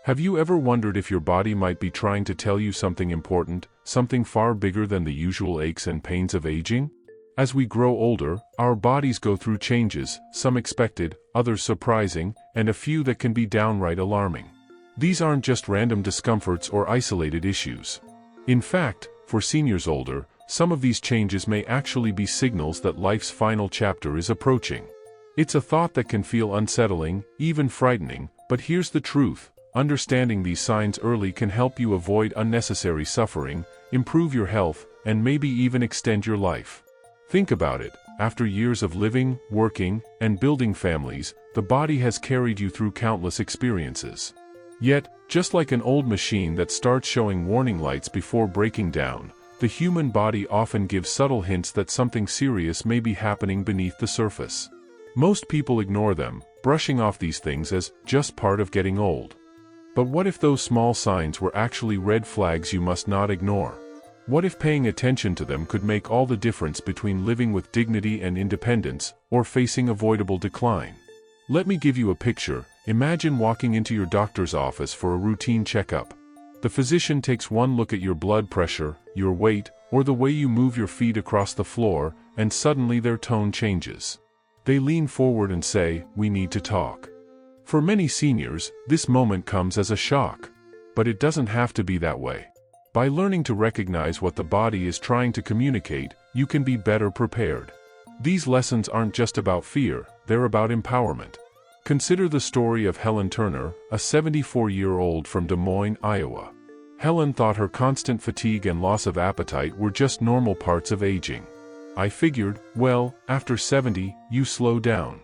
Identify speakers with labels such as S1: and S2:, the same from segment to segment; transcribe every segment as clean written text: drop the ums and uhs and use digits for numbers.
S1: Have you ever wondered if your body might be trying to tell you something important, something far bigger than the usual aches and pains of aging? As we grow older, our bodies go through changes, some expected, others surprising, and a few that can be downright alarming. These aren't just random discomforts or isolated issues. In fact, for seniors older, some of these changes may actually be signals that life's final chapter is approaching. It's a thought that can feel unsettling, even frightening, but here's the truth. Understanding these signs early can help you avoid unnecessary suffering, improve your health, and maybe even extend your life. Think about it. After years of living, working, and building families, the body has carried you through countless experiences. Yet, just like an old machine that starts showing warning lights before breaking down, the human body often gives subtle hints that something serious may be happening beneath the surface. Most people ignore them, brushing off these things as just part of getting old. But what if those small signs were actually red flags you must not ignore? What if paying attention to them could make all the difference between living with dignity and independence, or facing avoidable decline? Let me give you a picture. Imagine walking into your doctor's office for a routine checkup. The physician takes one look at your blood pressure, your weight, or the way you move your feet across the floor, and suddenly their tone changes. They lean forward and say, "We need to talk." For many seniors, this moment comes as a shock. But it doesn't have to be that way. By learning to recognize what the body is trying to communicate, you can be better prepared. These lessons aren't just about fear, they're about empowerment. Consider the story of Helen Turner, a 74-year-old from Des Moines, Iowa. Helen thought her constant fatigue and loss of appetite were just normal parts of aging. "I figured, well, after 70, you slow down.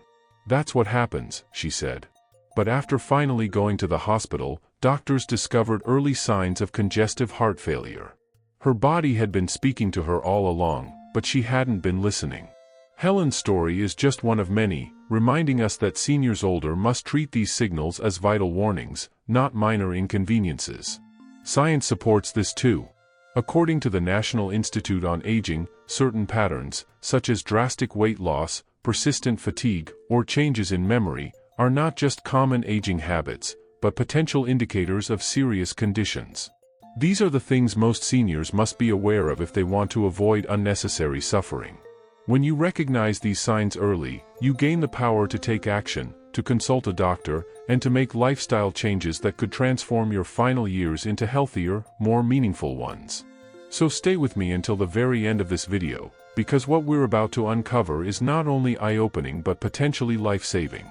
S1: That's what happens," she said. But after finally going to the hospital, doctors discovered early signs of congestive heart failure. Her body had been speaking to her all along, but she hadn't been listening. Helen's story is just one of many, reminding us that seniors older must treat these signals as vital warnings, not minor inconveniences. Science supports this too. According to the National Institute on Aging, certain patterns, such as drastic weight loss, persistent fatigue, or changes in memory, are not just common aging habits, but potential indicators of serious conditions. These are the things most seniors must be aware of if they want to avoid unnecessary suffering. When you recognize these signs early, you gain the power to take action, to consult a doctor, and to make lifestyle changes that could transform your final years into healthier, more meaningful ones. So stay with me until the very end of this video, because what we're about to uncover is not only eye-opening but potentially life-saving.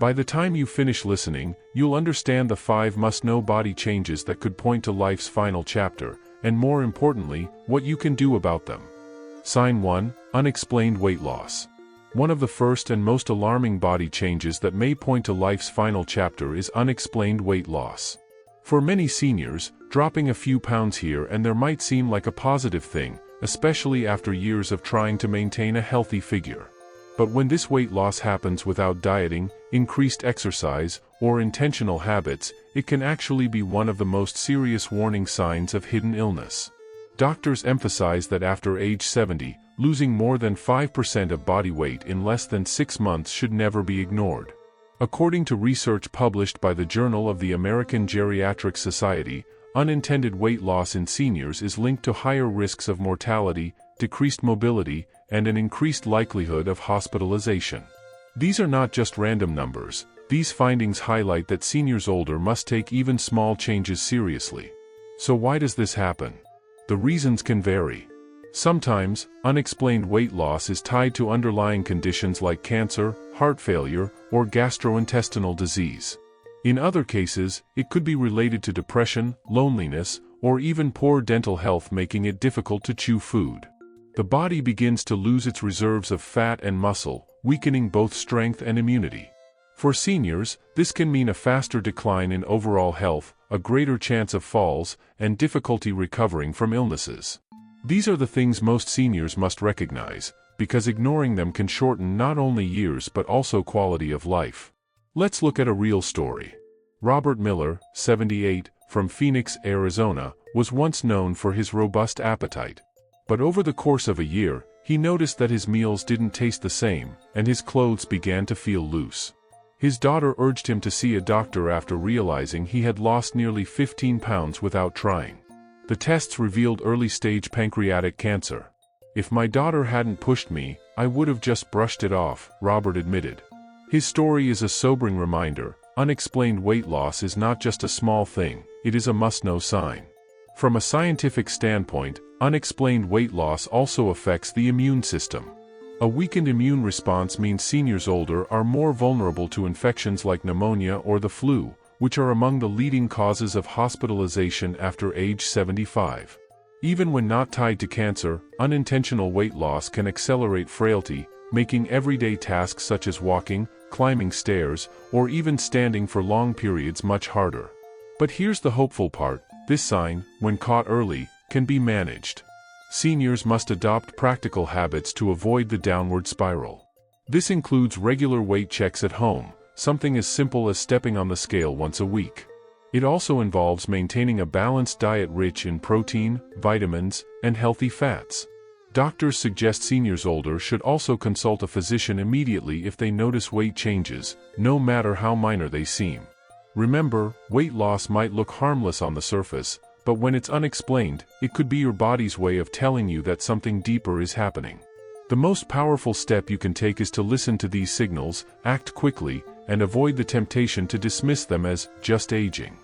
S1: By the time you finish listening, you'll understand the 5 must-know body changes that could point to life's final chapter, and more importantly, what you can do about them. Sign 1: Unexplained weight loss. One of the first and most alarming body changes that may point to life's final chapter is unexplained weight loss. For many seniors, dropping a few pounds here and there might seem like a positive thing, especially after years of trying to maintain a healthy figure. But when this weight loss happens without dieting, increased exercise, or intentional habits, it can actually be one of the most serious warning signs of hidden illness. Doctors emphasize that after age 70, losing more than 5% of body weight in less than 6 months should never be ignored. According to research published by the Journal of the American Geriatric Society, unintended weight loss in seniors is linked to higher risks of mortality, decreased mobility, and an increased likelihood of hospitalization. These are not just random numbers. These findings highlight that seniors older must take even small changes seriously. So why does this happen? The reasons can vary. Sometimes, unexplained weight loss is tied to underlying conditions like cancer, heart failure, or gastrointestinal disease. In other cases, it could be related to depression, loneliness, or even poor dental health, making it difficult to chew food. The body begins to lose its reserves of fat and muscle, weakening both strength and immunity. For seniors, this can mean a faster decline in overall health, a greater chance of falls, and difficulty recovering from illnesses. These are the things most seniors must recognize, because ignoring them can shorten not only years but also quality of life. Let's look at a real story. Robert Miller, 78, from Phoenix, Arizona, was once known for his robust appetite. But over the course of a year, he noticed that his meals didn't taste the same, and his clothes began to feel loose. His daughter urged him to see a doctor after realizing he had lost nearly 15 pounds without trying. The tests revealed early-stage pancreatic cancer. "If my daughter hadn't pushed me, I would have just brushed it off," Robert admitted. His story is a sobering reminder: unexplained weight loss is not just a small thing, it is a must-know sign. From a scientific standpoint, unexplained weight loss also affects the immune system. A weakened immune response means seniors older are more vulnerable to infections like pneumonia or the flu, which are among the leading causes of hospitalization after age 75. Even when not tied to cancer, unintentional weight loss can accelerate frailty, making everyday tasks such as walking, climbing stairs, or even standing for long periods much harder. But here's the hopeful part: this sign, when caught early, can be managed. Seniors must adopt practical habits to avoid the downward spiral. This includes regular weight checks at home, something as simple as stepping on the scale once a week. It also involves maintaining a balanced diet rich in protein, vitamins, and healthy fats. Doctors suggest seniors older should also consult a physician immediately if they notice weight changes, no matter how minor they seem. Remember, weight loss might look harmless on the surface, but when it's unexplained, it could be your body's way of telling you that something deeper is happening. The most powerful step you can take is to listen to these signals, act quickly, and avoid the temptation to dismiss them as just aging.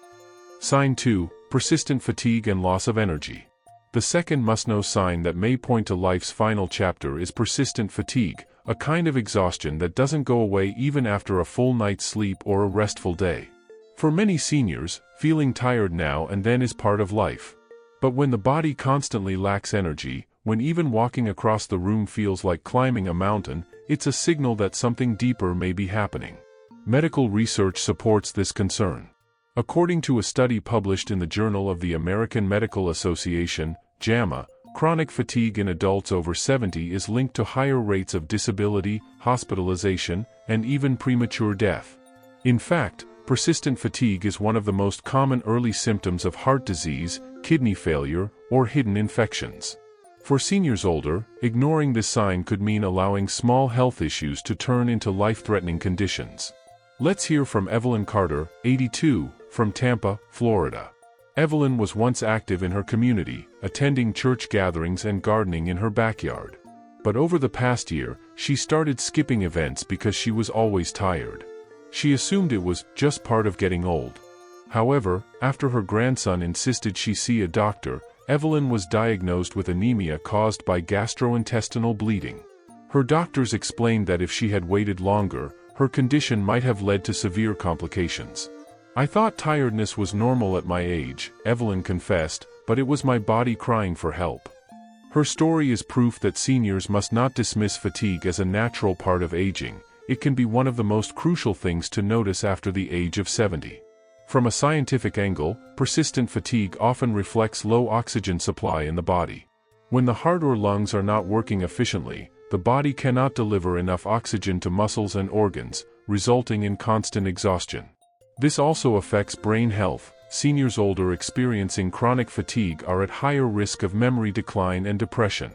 S1: Sign 2: persistent fatigue and loss of energy. The second must-know sign that may point to life's final chapter is persistent fatigue, a kind of exhaustion that doesn't go away even after a full night's sleep or a restful day. For many seniors, feeling tired now and then is part of life. But when the body constantly lacks energy, when even walking across the room feels like climbing a mountain, it's a signal that something deeper may be happening. Medical research supports this concern. According to a study published in the Journal of the American Medical Association, JAMA, chronic fatigue in adults over 70 is linked to higher rates of disability, hospitalization, and even premature death. In fact, persistent fatigue is one of the most common early symptoms of heart disease, kidney failure, or hidden infections. For seniors older, ignoring this sign could mean allowing small health issues to turn into life-threatening conditions. Let's hear from Evelyn Carter, 82, from Tampa, Florida. Evelyn was once active in her community, attending church gatherings and gardening in her backyard. But over the past year, she started skipping events because she was always tired. She assumed it was just part of getting old. However, after her grandson insisted she see a doctor, Evelyn was diagnosed with anemia caused by gastrointestinal bleeding. Her doctors explained that if she had waited longer, her condition might have led to severe complications. "I thought tiredness was normal at my age," Evelyn confessed, "but it was my body crying for help." Her story is proof that seniors must not dismiss fatigue as a natural part of aging. It can be one of the most crucial things to notice after the age of 70. From a scientific angle, persistent fatigue often reflects low oxygen supply in the body. When the heart or lungs are not working efficiently, the body cannot deliver enough oxygen to muscles and organs, resulting in constant exhaustion. This also affects brain health. Seniors older experiencing chronic fatigue are at higher risk of memory decline and depression.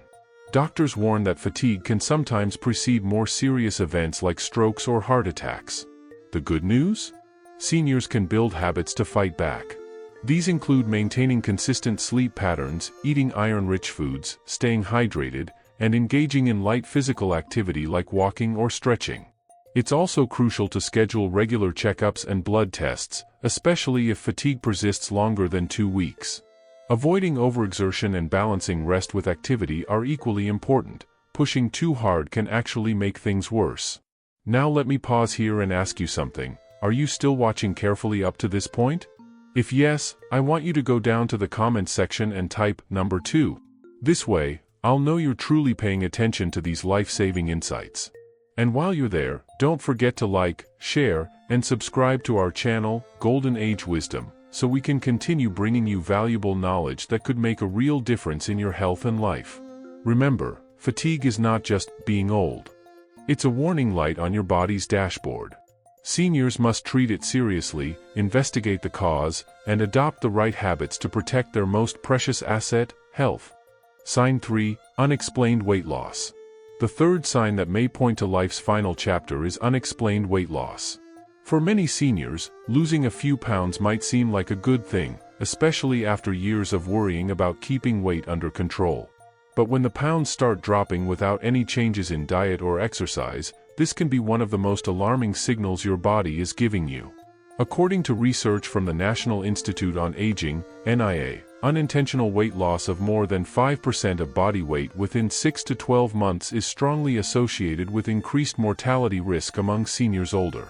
S1: Doctors warn that fatigue can sometimes precede more serious events like strokes or heart attacks. The good news? Seniors can build habits to fight back. These include maintaining consistent sleep patterns, eating iron-rich foods, staying hydrated, and engaging in light physical activity like walking or stretching. It's also crucial to schedule regular checkups and blood tests, especially if fatigue persists longer than 2 weeks. Avoiding overexertion and balancing rest with activity are equally important. Pushing too hard can actually make things worse. Now let me pause here and ask you something. Are you still watching carefully up to this point? If yes, I want you to go down to the comments section and type number 2. This way, I'll know you're truly paying attention to these life-saving insights. And while you're there, don't forget to like, share, and subscribe to our channel, Golden Age Wisdom, so we can continue bringing you valuable knowledge that could make a real difference in your health and life. Remember, fatigue is not just being old. It's a warning light on your body's dashboard. Seniors must treat it seriously, investigate the cause, and adopt the right habits to protect their most precious asset, health. Sign 3: unexplained weight loss. The third sign that may point to life's final chapter is unexplained weight loss. For many seniors, losing a few pounds might seem like a good thing, especially after years of worrying about keeping weight under control. But when the pounds start dropping without any changes in diet or exercise, this can be one of the most alarming signals your body is giving you. According to research from the National Institute on Aging, NIA, unintentional weight loss of more than 5% of body weight within 6 to 12 months is strongly associated with increased mortality risk among seniors older.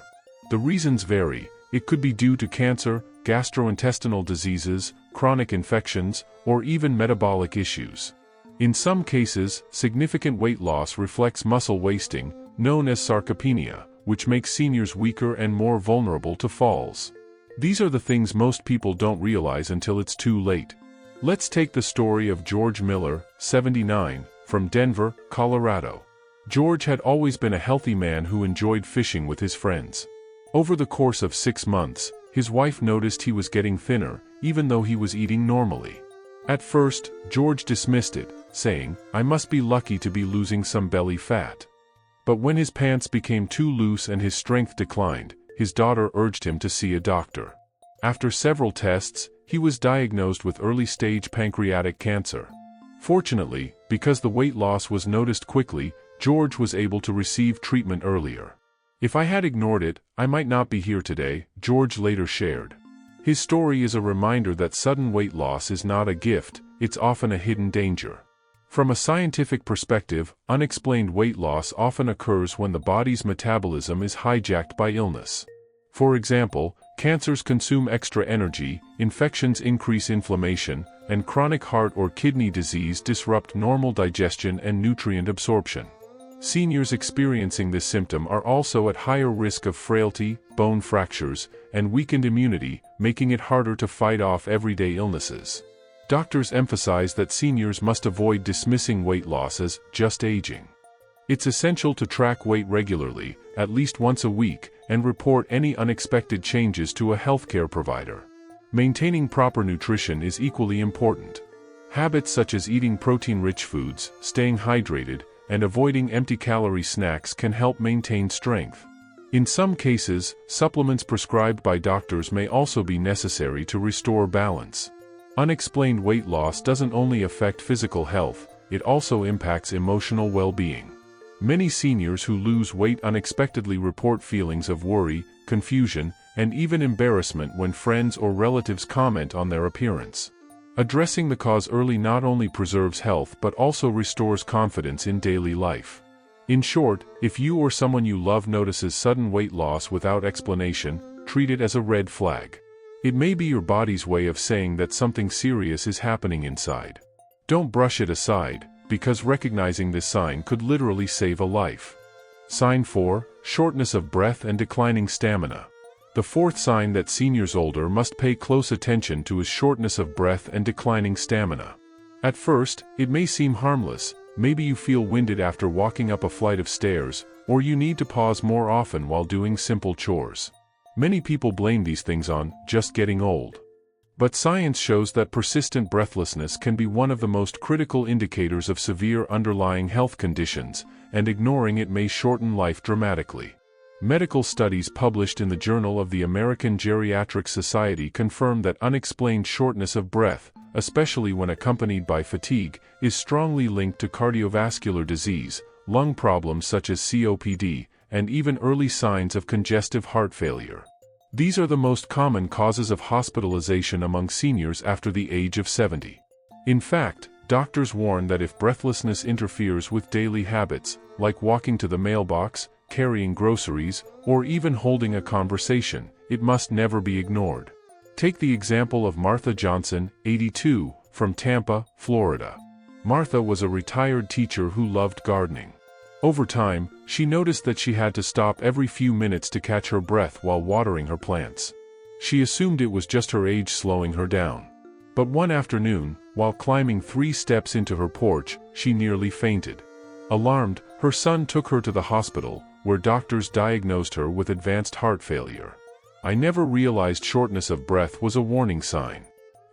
S1: The reasons vary. It could be due to cancer, gastrointestinal diseases, chronic infections, or even metabolic issues. In some cases, significant weight loss reflects muscle wasting, known as sarcopenia, which makes seniors weaker and more vulnerable to falls. These are the things most people don't realize until it's too late. Let's take the story of George Miller, 79, from Denver, Colorado. George had always been a healthy man who enjoyed fishing with his friends. Over the course of 6 months, his wife noticed he was getting thinner, even though he was eating normally. At first, George dismissed it, saying, "I must be lucky to be losing some belly fat." But when his pants became too loose and his strength declined, his daughter urged him to see a doctor. After several tests, he was diagnosed with early-stage pancreatic cancer. Fortunately, because the weight loss was noticed quickly, George was able to receive treatment earlier. "If I had ignored it, I might not be here today," George later shared. His story is a reminder that sudden weight loss is not a gift, it's often a hidden danger. From a scientific perspective, unexplained weight loss often occurs when the body's metabolism is hijacked by illness. For example, cancers consume extra energy, infections increase inflammation, and chronic heart or kidney disease disrupt normal digestion and nutrient absorption. Seniors experiencing this symptom are also at higher risk of frailty, bone fractures, and weakened immunity, making it harder to fight off everyday illnesses. Doctors emphasize that seniors must avoid dismissing weight loss as just aging. It's essential to track weight regularly, at least once a week, and report any unexpected changes to a healthcare provider. Maintaining proper nutrition is equally important. Habits such as eating protein-rich foods, staying hydrated, and avoiding empty-calorie snacks can help maintain strength. In some cases, supplements prescribed by doctors may also be necessary to restore balance. Unexplained weight loss doesn't only affect physical health, it also impacts emotional well-being. Many seniors who lose weight unexpectedly report feelings of worry, confusion, and even embarrassment when friends or relatives comment on their appearance. Addressing the cause early not only preserves health but also restores confidence in daily life. In short, if you or someone you love notices sudden weight loss without explanation, treat it as a red flag. It may be your body's way of saying that something serious is happening inside. Don't brush it aside, because recognizing this sign could literally save a life. Sign 4: Shortness of breath and declining stamina. The fourth sign that seniors older must pay close attention to is shortness of breath and declining stamina. At first, it may seem harmless. Maybe you feel winded after walking up a flight of stairs, or you need to pause more often while doing simple chores. Many people blame these things on just getting old. But science shows that persistent breathlessness can be one of the most critical indicators of severe underlying health conditions, and ignoring it may shorten life dramatically. Medical studies published in the Journal of the American Geriatric Society confirm that unexplained shortness of breath, especially when accompanied by fatigue, is strongly linked to cardiovascular disease, lung problems such as COPD, and even early signs of congestive heart failure. These are the most common causes of hospitalization among seniors after the age of 70. In fact, doctors warn that if breathlessness interferes with daily habits, like walking to the mailbox, carrying groceries, or even holding a conversation, it must never be ignored. Take the example of Martha Johnson, 82, from Tampa, Florida. Martha was a retired teacher who loved gardening. Over time, she noticed that she had to stop every few minutes to catch her breath while watering her plants. She assumed it was just her age slowing her down. But one afternoon, while climbing 3 steps into her porch, she nearly fainted. Alarmed, her son took her to the hospital, where doctors diagnosed her with advanced heart failure. "I never realized shortness of breath was a warning sign.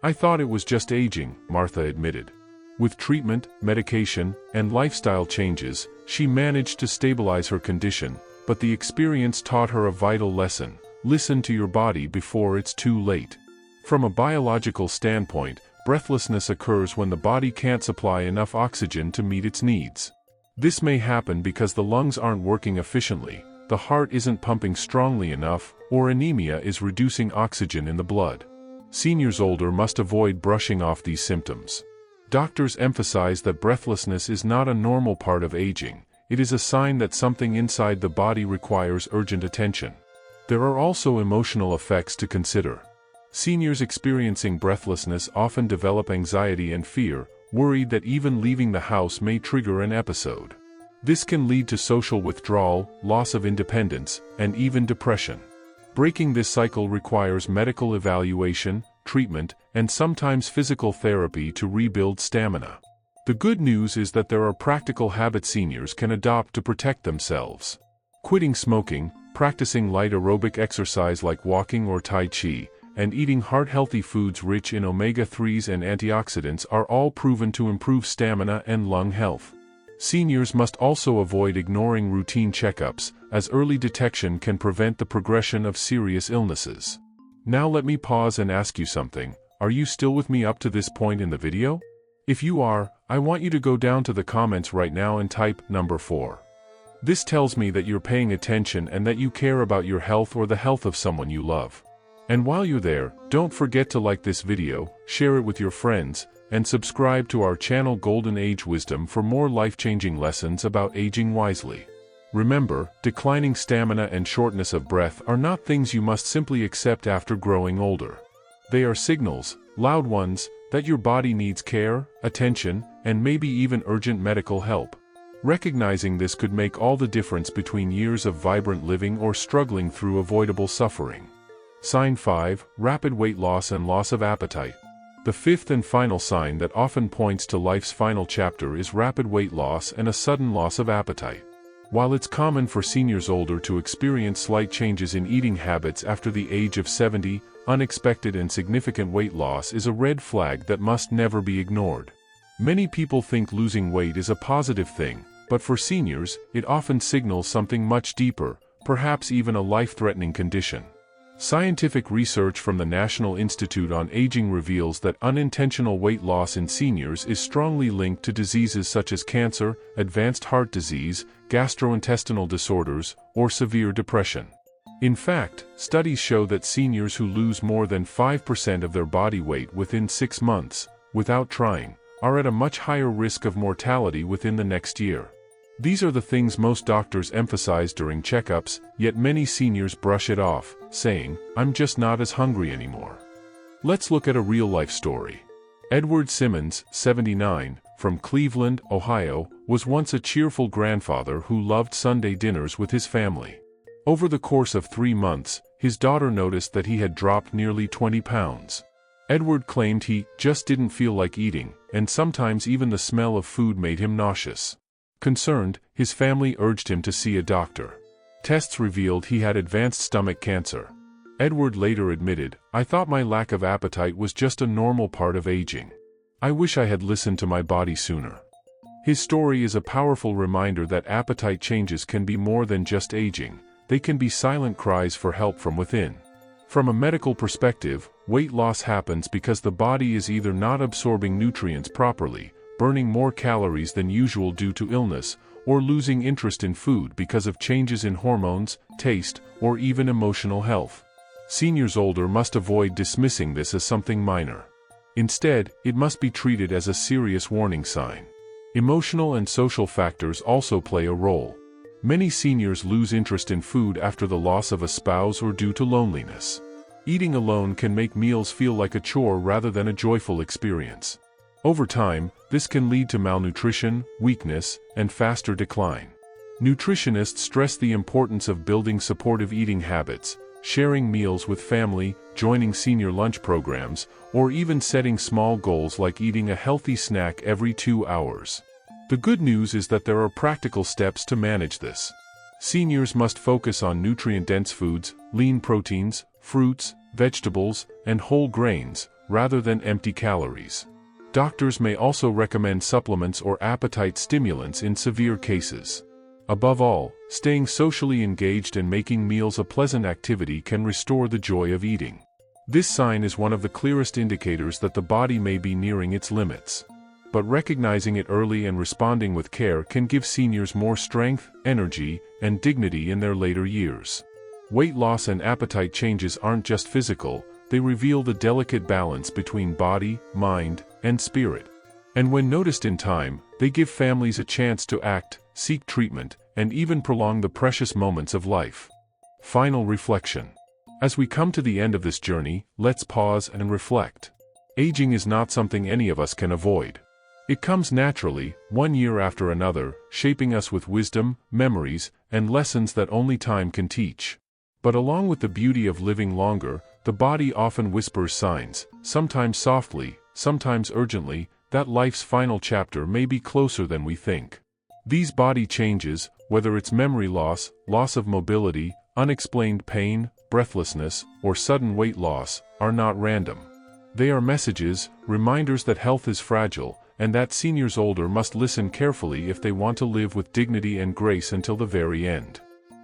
S1: I thought it was just aging," Martha admitted. With treatment, medication, and lifestyle changes, she managed to stabilize her condition, but the experience taught her a vital lesson: Listen to your body before it's too late. From a biological standpoint, breathlessness occurs when the body can't supply enough oxygen to meet its needs. This may happen because the lungs aren't working efficiently, the heart isn't pumping strongly enough, or anemia is reducing oxygen in the blood. Seniors older must avoid brushing off these symptoms. Doctors emphasize that breathlessness is not a normal part of aging, it is a sign that something inside the body requires urgent attention. There are also emotional effects to consider. Seniors experiencing breathlessness often develop anxiety and fear, worried that even leaving the house may trigger an episode. This can lead to social withdrawal, loss of independence, and even depression. Breaking this cycle requires medical evaluation, treatment, and sometimes physical therapy to rebuild stamina. The good news is that there are practical habits seniors can adopt to protect themselves. Quitting smoking, practicing light aerobic exercise like walking or Tai Chi, and eating heart-healthy foods rich in omega-3s and antioxidants are all proven to improve stamina and lung health. Seniors must also avoid ignoring routine checkups, as early detection can prevent the progression of serious illnesses. Now let me pause and ask you something. Are you still with me up to this point in the video? If you are, I want you to go down to the comments right now and type number 4. This tells me that you're paying attention and that you care about your health or the health of someone you love. And while you're there, don't forget to like this video, share it with your friends, and subscribe to our channel Golden Age Wisdom for more life-changing lessons about aging wisely. Remember, declining stamina and shortness of breath are not things you must simply accept after growing older. They are signals, loud ones, that your body needs care, attention, and maybe even urgent medical help. Recognizing this could make all the difference between years of vibrant living or struggling through avoidable suffering. Sign 5, rapid weight loss and loss of appetite. The fifth and final sign that often points to life's final chapter is rapid weight loss and a sudden loss of appetite. While it's common for seniors older to experience slight changes in eating habits after the age of 70, unexpected and significant weight loss is a red flag that must never be ignored. Many people think losing weight is a positive thing, but for seniors, it often signals something much deeper, perhaps even a life-threatening condition. Scientific research from the National Institute on Aging reveals that unintentional weight loss in seniors is strongly linked to diseases such as cancer, advanced heart disease, gastrointestinal disorders, or severe depression. In fact, studies show that seniors who lose more than 5% of their body weight within 6 months, without trying, are at a much higher risk of mortality within the next year. These are the things most doctors emphasize during checkups, yet many seniors brush it off, saying, "I'm just not as hungry anymore." Let's look at a real-life story. Edward Simmons, 79, from Cleveland, Ohio, was once a cheerful grandfather who loved Sunday dinners with his family. Over the course of 3 months, his daughter noticed that he had dropped nearly 20 pounds. Edward claimed he just didn't feel like eating, and sometimes even the smell of food made him nauseous. Concerned, his family urged him to see a doctor. Tests revealed he had advanced stomach cancer. Edward later admitted, "I thought my lack of appetite was just a normal part of aging. I wish I had listened to my body sooner." His story is a powerful reminder that appetite changes can be more than just aging, they can be silent cries for help from within. From a medical perspective, weight loss happens because the body is either not absorbing nutrients properly, burning more calories than usual due to illness, or losing interest in food because of changes in hormones, taste, or even emotional health. Seniors older must avoid dismissing this as something minor. Instead, it must be treated as a serious warning sign. Emotional and social factors also play a role. Many seniors lose interest in food after the loss of a spouse or due to loneliness. Eating alone can make meals feel like a chore rather than a joyful experience. Over time, this can lead to malnutrition, weakness, and faster decline. Nutritionists stress the importance of building supportive eating habits, sharing meals with family, joining senior lunch programs, or even setting small goals like eating a healthy snack every 2 hours. The good news is that there are practical steps to manage this. Seniors must focus on nutrient-dense foods, lean proteins, fruits, vegetables, and whole grains, rather than empty calories. Doctors may also recommend supplements or appetite stimulants in severe cases. Above all, staying socially engaged and making meals a pleasant activity can restore the joy of eating. This sign is one of the clearest indicators that the body may be nearing its limits. But recognizing it early and responding with care can give seniors more strength, energy, and dignity in their later years. Weight loss and appetite changes aren't just physical, they reveal the delicate balance between body, mind, and spirit. And when noticed in time, they give families a chance to act, seek treatment, and even prolong the precious moments of life. Final reflection. As we come to the end of this journey, let's pause and reflect. Aging is not something any of us can avoid. It comes naturally, one year after another, shaping us with wisdom, memories, and lessons that only time can teach. But along with the beauty of living longer, the body often whispers signs, sometimes softly, sometimes urgently, that life's final chapter may be closer than we think. These body changes, whether it's memory loss, loss of mobility, unexplained pain, breathlessness, or sudden weight loss, are not random. They are messages, reminders that health is fragile, and that seniors older must listen carefully if they want to live with dignity and grace until the very end.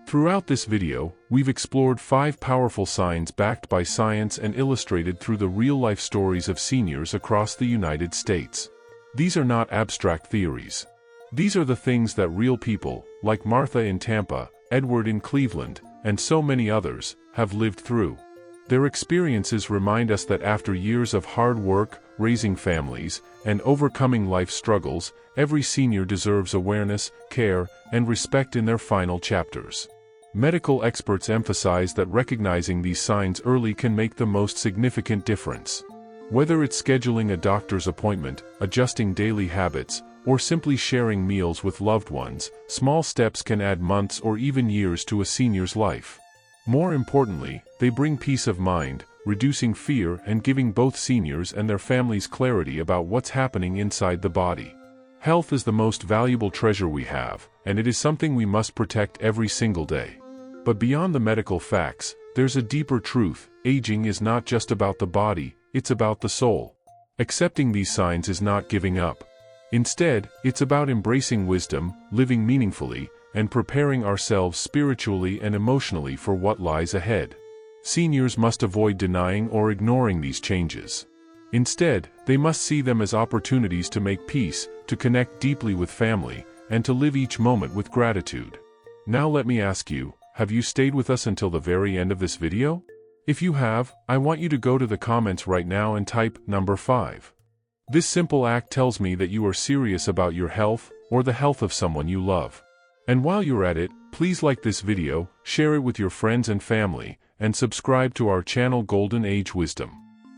S1: Throughout this video, we've explored 5 powerful signs backed by science and illustrated through the real-life stories of seniors across the United States. These are not abstract theories. These are the things that real people, like Martha in Tampa, Edward in Cleveland, and so many others, have lived through. Their experiences remind us that after years of hard work, raising families, and overcoming life struggles, every senior deserves awareness, care, and respect in their final chapters. Medical experts emphasize that recognizing these signs early can make the most significant difference. Whether it's scheduling a doctor's appointment, adjusting daily habits, or simply sharing meals with loved ones, small steps can add months or even years to a senior's life. More importantly, they bring peace of mind, reducing fear and giving both seniors and their families clarity about what's happening inside the body. Health is the most valuable treasure we have, and it is something we must protect every single day. But beyond the medical facts, there's a deeper truth: aging is not just about the body, it's about the soul. Accepting these signs is not giving up. Instead, it's about embracing wisdom, living meaningfully, and preparing ourselves spiritually and emotionally for what lies ahead. Seniors must avoid denying or ignoring these changes. Instead, they must see them as opportunities to make peace, to connect deeply with family, and to live each moment with gratitude. Now let me ask you, have you stayed with us until the very end of this video? If you have, I want you to go to the comments right now and type number 5. This simple act tells me that you are serious about your health, or the health of someone you love. And while you're at it, please like this video, share it with your friends and family, and subscribe to our channel Golden Age Wisdom.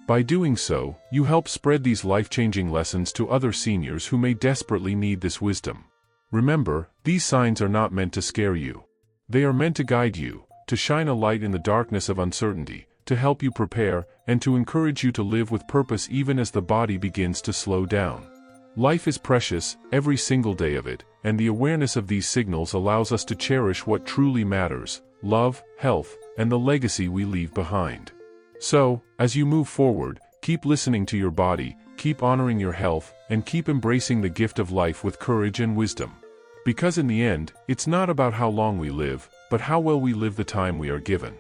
S1: By doing so, you help spread these life-changing lessons to other seniors who may desperately need this wisdom. Remember, these signs are not meant to scare you. They are meant to guide you, to shine a light in the darkness of uncertainty, to help you prepare, and to encourage you to live with purpose even as the body begins to slow down. Life is precious, every single day of it, and the awareness of these signals allows us to cherish what truly matters: love, health, and the legacy we leave behind. So, as you move forward, keep listening to your body, keep honoring your health, and keep embracing the gift of life with courage and wisdom. Because in the end, it's not about how long we live, but how well we live the time we are given.